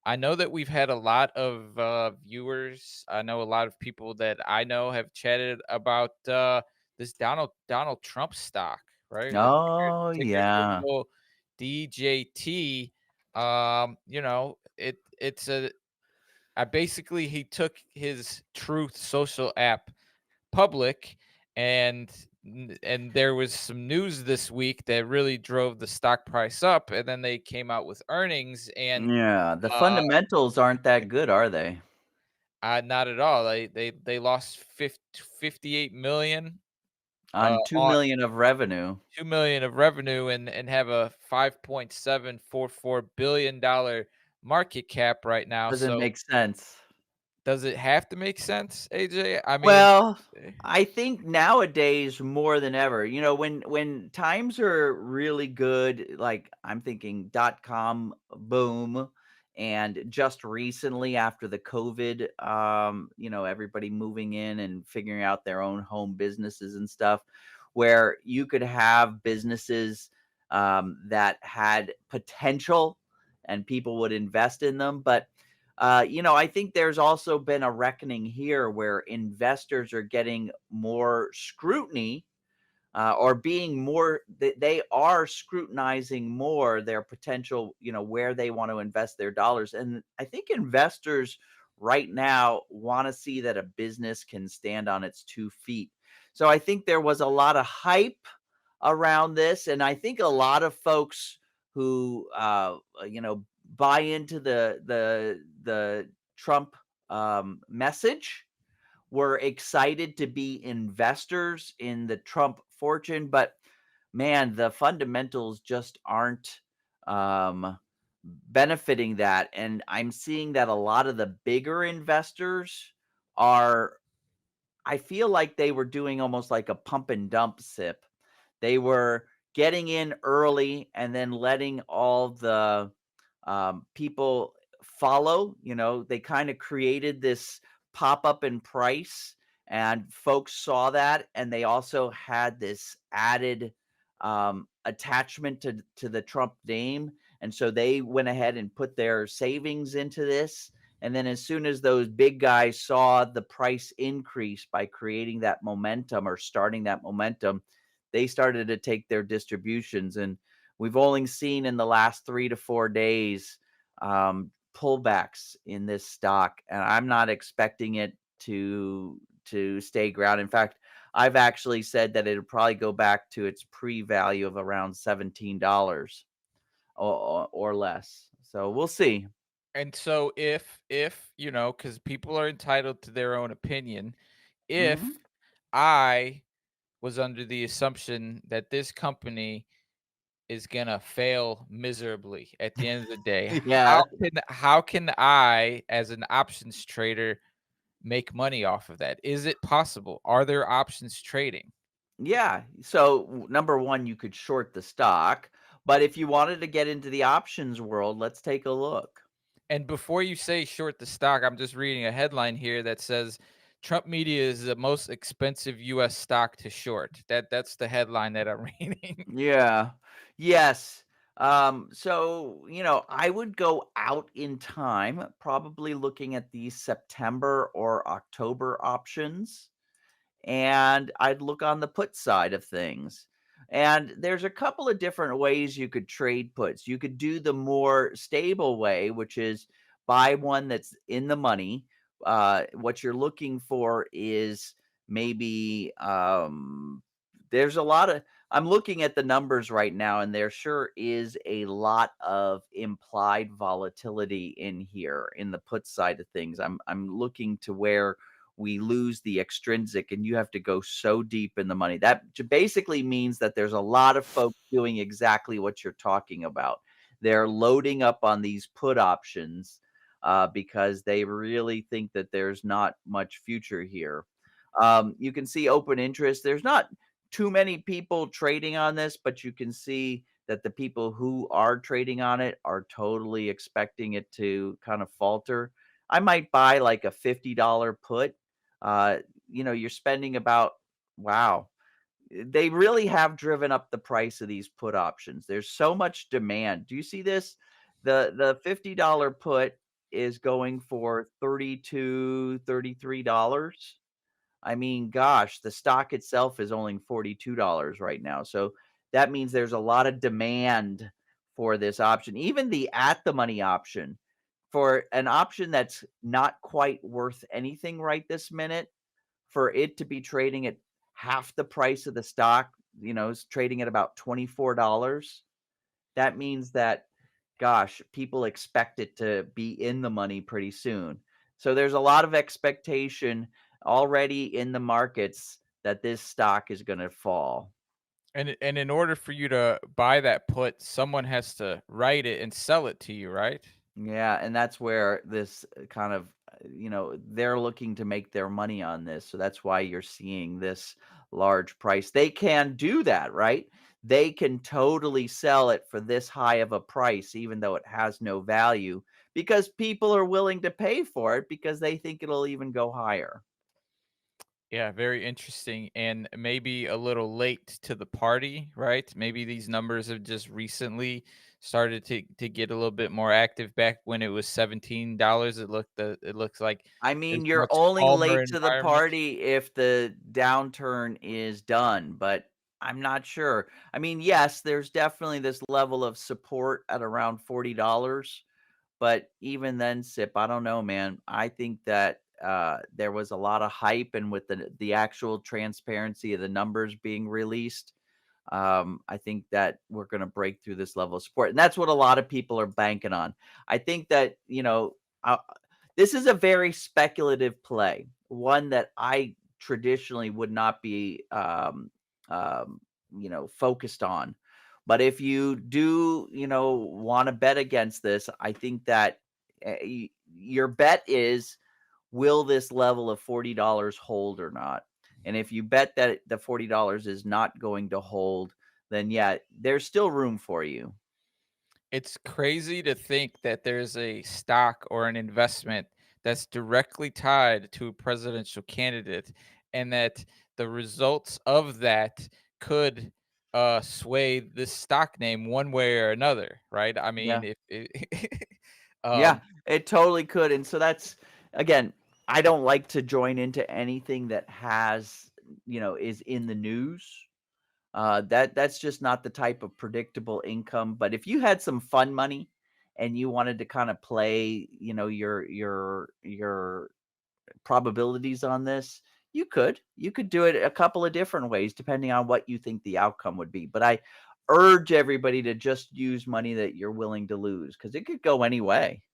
I know that we've had a lot of viewers. I know a lot of people that I know have chatted about this Donald Trump stock, right? The Oh, ticker yeah. symbol DJT. It's a basically he took his Truth social app public, and there was some news this week that really drove the stock price up, and then they came out with earnings, and Yeah, the uh fundamentals aren't that good, are they? not at all. They lost 58 million On on 2,000,000 of revenue. 2 million of revenue, and have a 5.744 billion dollar market cap right now. Doesn't So make sense. does it have to make sense, AJ? I mean, Well, eh, I think nowadays more than ever, when times are really good, like I'm thinking .com boom, and just recently after the COVID, everybody moving in and figuring out their own home businesses and stuff, where you could have businesses that had potential and people would invest in them, but I think there's also been a reckoning here where investors are getting more scrutiny, or being more, they are scrutinizing more their potential, where they want to invest their dollars. And I think investors right now want to see that a business can stand on its 2 feet. So I think there was a lot of hype around this. And I think a lot of folks who, buy into the Trump message were excited to be investors in the Trump fortune, but man, the fundamentals just aren't benefiting that. And I'm seeing that a lot of the bigger investors are, I feel like they were doing almost like a pump and dump sip. They were getting in early and then letting all the people follow. They kind of created this pop up in price, and folks saw that, and they also had this added attachment to the Trump name, and so they went ahead and put their savings into this. And then as soon as those big guys saw the price increase by creating that momentum or starting that momentum, they started to take their distributions. And we've only seen in the last 3 to 4 days pullbacks in this stock, and I'm not expecting it to stay ground. In fact, I've actually said that it'll probably go back to its pre-value of around $17 or less. So we'll see. and so if because people are entitled to their own opinion, Mhm. if I was under the assumption that this company is gonna fail miserably at the end of the day, Yeah. how can I, as an options trader, make money off of that? Is it possible? Are there options trading? Yeah. So, number 1, you could short the stock, but if you wanted to get into the options world, let's take a look. And before you say short the stock, I'm just reading a headline here that says Trump media is the most expensive US stock to short. That's the headline that I'm reading. Yeah. Yes. So, I would go out in time, probably looking at the September or October options, and I'd look on the put side of things. And there's a couple of different ways you could trade puts. You could do the more stable way, which is buy one that's in the money. What you're looking for is maybe there's a lot of, I'm looking at the numbers right now, and there sure is a lot of implied volatility in here in the put side of things. I'm looking to where we lose the extrinsic, and you have to go so deep in the money. That basically means that there's a lot of folks doing exactly what you're talking about. They're loading up on these put options because they really think that there's not much future here. You can see open interest. There's not too many people trading on this, but you can see that the people who are trading on it are totally expecting it to kind of falter. I might buy like a $50 put. uh, you're spending about, wow, they really have driven up the price of these put options. There's so much demand. Do you see this? The $50 put, is going for 32, $33. I mean, gosh, the stock itself is only $42 right now. So that means there's a lot of demand for this option. Even the at the money option, for an option that's not quite worth anything right this minute, for it to be trading at half the price of the stock, is trading at about $24. That means that, gosh, people expect it to be in the money pretty soon. So there's a lot of expectation already in the markets that this stock is going to fall. And in order for you to buy that put, someone has to write it and sell it to you, right? Yeah, and that's where this kind of, they're looking to make their money on this. So that's why you're seeing this large price. They can do that, right? They can totally sell it for this high of a price, even though it has no value, because people are willing to pay for it because they think it'll even go higher. Yeah, very interesting and maybe a little late to the party, right? Maybe these numbers have just recently started to get a little bit more active. Back when it was $17, it looks like I there's mean, a you're much only calmer late to the environment. party if the downturn is done, but I'm not sure. I mean, yes, there's definitely this level of support at around $40, but even then, Sip, I don't know, man. I think that there was a lot of hype, and with the actual transparency of the numbers being released, I think that we're going to break through this level of support, and that's what a lot of people are banking on. I think that this is a very speculative play, one that I traditionally would not be, focused on. But if you do, want to bet against this, I think that your bet is, will this level of $40 hold or not? And if you bet that the $40 is not going to hold, then yeah, there's still room for you. It's crazy to think that there's a stock or an investment that's directly tied to a presidential candidate and that the results of that could sway this stock name one way or another, right? I mean, Yeah. if Yeah, um it totally could. And so that's, again, I don't like to join into anything that is in the news. That's just not the type of predictable income. But if you had some fun money and you wanted to kind of play, your probabilities on this, you could do it a couple of different ways depending on what you think the outcome would be. But I urge everybody to just use money that you're willing to lose, because it could go any way.